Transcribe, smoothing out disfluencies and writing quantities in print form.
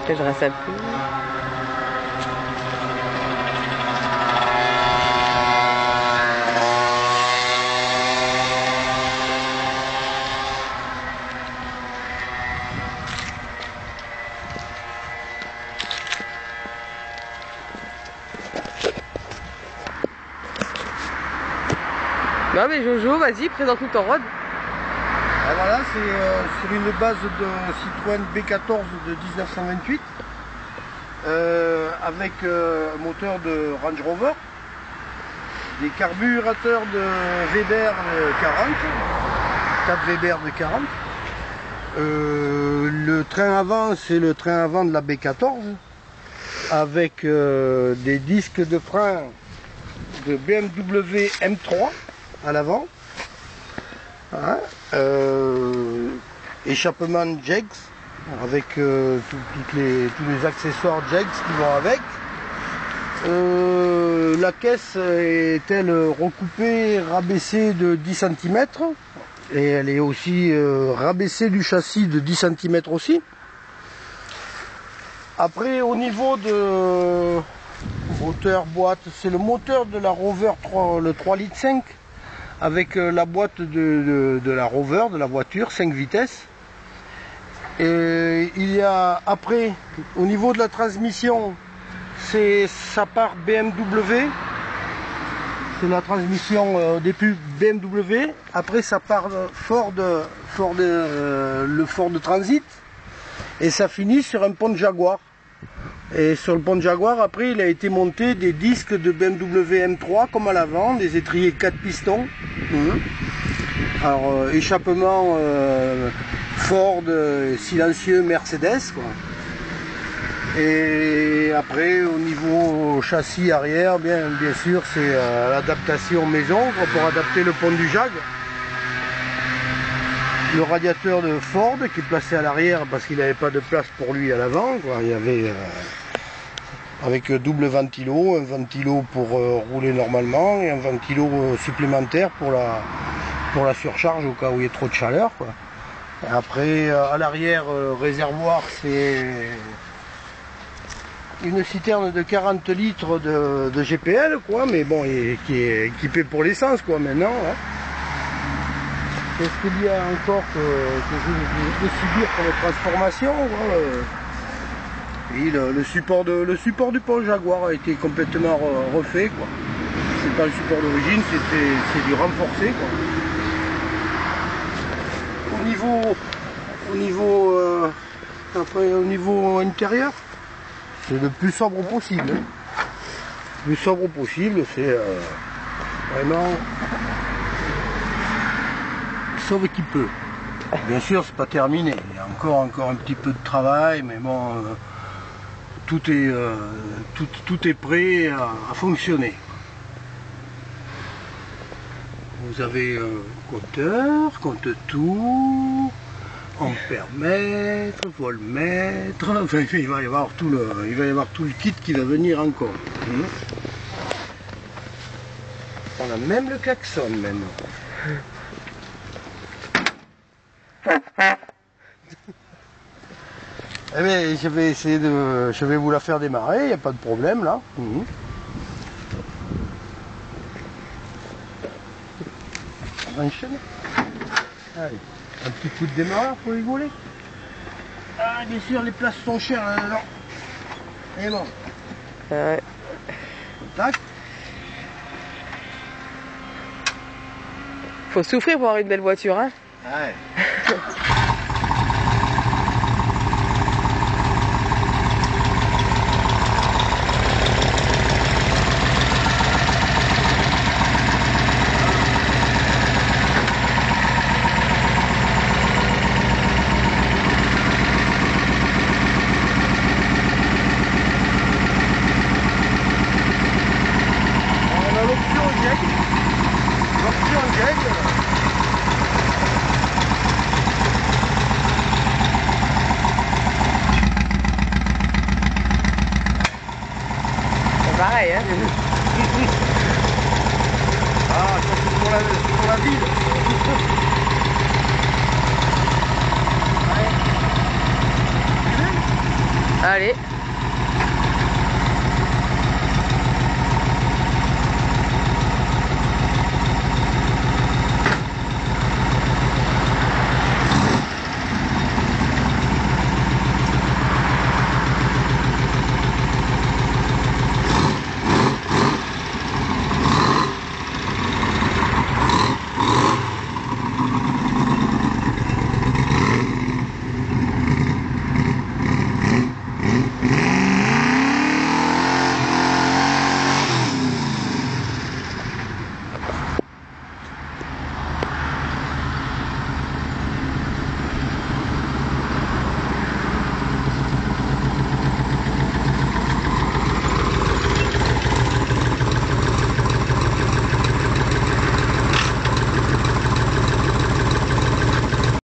Que je reste un peu. Non mais Jojo, vas-y, présente-nous ton rod. Et voilà, c'est sur une base de Citroën B14 de 1928 avec un moteur de Range Rover, des carburateurs de Weber 40, 4 Weber de 40. Le train avant, c'est le train avant de la B14 avec des disques de frein de BMW M3 à l'avant, hein, échappement Jegs avec tous les accessoires Jegs qui vont avec. La caisse est-elle recoupée, rabaissée de 10 cm et elle est aussi rabaissée du châssis de 10 cm aussi. Après, au niveau de moteur boîte, c'est le moteur de la Rover 3, le 3,5 litres avec la boîte de la Rover, de la voiture, 5 vitesses. Et il y a après, au niveau de la transmission, ça part BMW, c'est la transmission des pubs BMW. Après ça part le Ford Transit et ça finit sur un pont de Jaguar. Et sur le pont de Jaguar, après, il a été monté des disques de BMW M3 comme à l'avant, des étriers 4 pistons. Alors, échappement Ford, silencieux Mercedes, quoi. Et après, au niveau châssis arrière, bien sûr, c'est l'adaptation maison quoi, pour adapter le pont du Jag. Le radiateur de Ford qui est placé à l'arrière parce qu'il n'avait pas de place pour lui à l'avant. Il y avait avec double ventilo, un ventilo pour rouler normalement et un ventilo supplémentaire pour la surcharge au cas où il y a trop de chaleur, quoi. Et après, à l'arrière, réservoir, c'est une citerne de 40 litres de GPL, quoi, mais bon, qui est équipée pour l'essence, quoi, maintenant. Hein. Qu'est-ce qu'il y a encore que je vais subir pour la transformation, oui, le support du pont Jaguar a été complètement refait, quoi. C'est pas le support d'origine, c'est du renforcé, quoi. Au niveau intérieur, c'est le plus sobre possible. Hein. Le plus sobre possible, c'est vraiment sauve qui peut. Bien sûr, c'est pas terminé. Il y a encore un petit peu de travail, mais bon, tout est prêt à fonctionner. Vous avez un compteur, compte tout, ampèremètre, voltmètre. Enfin, il va y avoir tout le kit qui va venir encore. On a même le klaxon maintenant. Eh bien, je vais vous la faire démarrer, il n'y a pas de problème là. On enchaîne. Allez, un petit coup de démarrage pour rigoler. Ah, bien sûr, les places sont chères là-dedans. Et bon. Ouais. Tac. Faut souffrir pour avoir une belle voiture, hein. Ouais. On a l'option Jag. L'option Jag. Pareil, hein. Ah, ça c'est pour la ville. Allez.